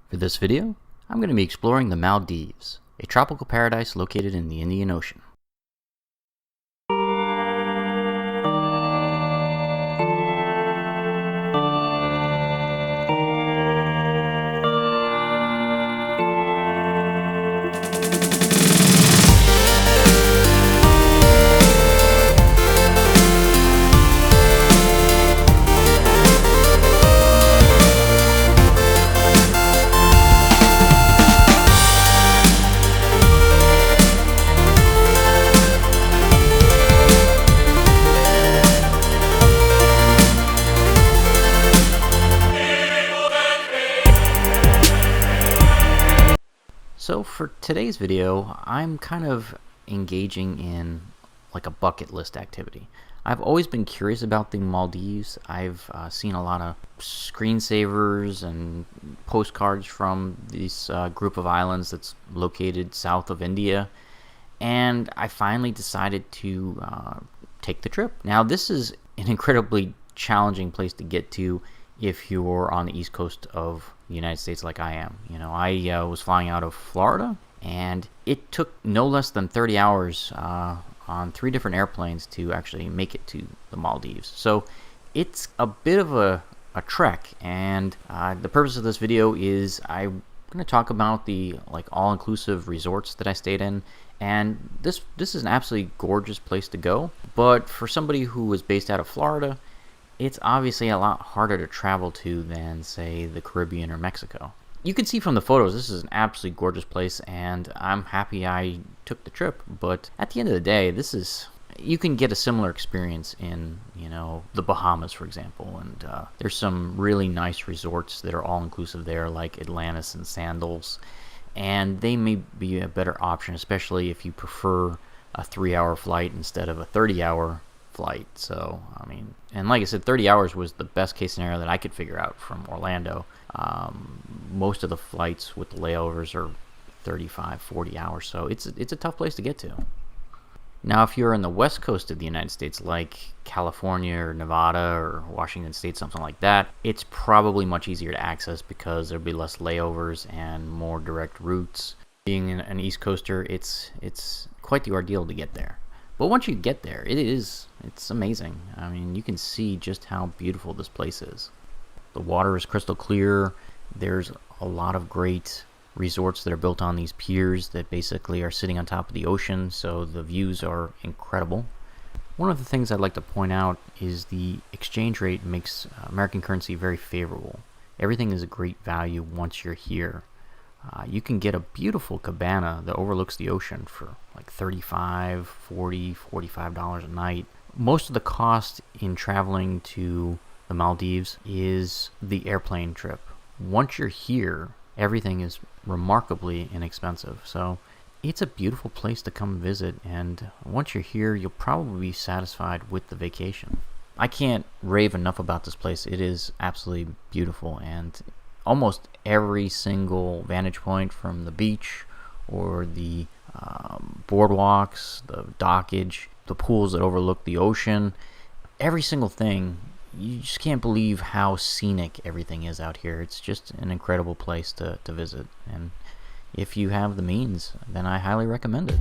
For this video, I'm going to be exploring the Maldives, a tropical paradise located in the Indian Ocean. So for today's video, I'm kind of engaging in like a bucket list activity. I've always been curious about the Maldives. I've seen a lot of screensavers and postcards from this group of islands that's located south of India, and I finally decided to take the trip. Now this is an incredibly challenging place to get to if you're on the east coast of the United States like I am. You know, I was flying out of Florida, and it took no less than 30 hours on 3 different airplanes to actually make it to the Maldives. So it's a bit of a trek, and the purpose of this video is I'm going to talk about the all-inclusive resorts that I stayed in. And this is an absolutely gorgeous place to go, but for somebody who was based out of Florida, it's obviously a lot harder to travel to than, say, the Caribbean or Mexico. You can see from the photos, this is an absolutely gorgeous place, and I'm happy I took the trip. But at the end of the day, you can get a similar experience in, the Bahamas, for example. And there's some really nice resorts that are all-inclusive there, like Atlantis and Sandals. And they may be a better option, especially if you prefer a 3-hour flight instead of a 30-hour flight. So and like I said, 30 hours was the best case scenario that I could figure out from Orlando. Most of the flights with the layovers are 35-40 hours, so it's a tough place to get to. Now if you're in the west coast of the United States, like California or Nevada or Washington State, something like that, it's probably much easier to access because there'll be less layovers and more direct routes. Being an East Coaster, it's quite the ordeal to get there. But once you get there, it's amazing. You can see just how beautiful this place is. The water is crystal clear. There's a lot of great resorts that are built on these piers that basically are sitting on top of the ocean, so the views are incredible. One of the things I'd like to point out is the exchange rate makes American currency very favorable. Everything is a great value once you're here. You can get a beautiful cabana that overlooks the ocean for like $35, $40, $45 a night. Most of the cost in traveling to the Maldives is the airplane trip. Once you're here, everything is remarkably inexpensive. So it's a beautiful place to come visit, and once you're here, you'll probably be satisfied with the vacation. I can't rave enough about this place. It is absolutely beautiful, and almost every single vantage point, from the beach or the boardwalks, the dockage, the pools that overlook the ocean, every single thing, you just can't believe how scenic everything is out here. It's just an incredible place to visit, and if you have the means, then I highly recommend it.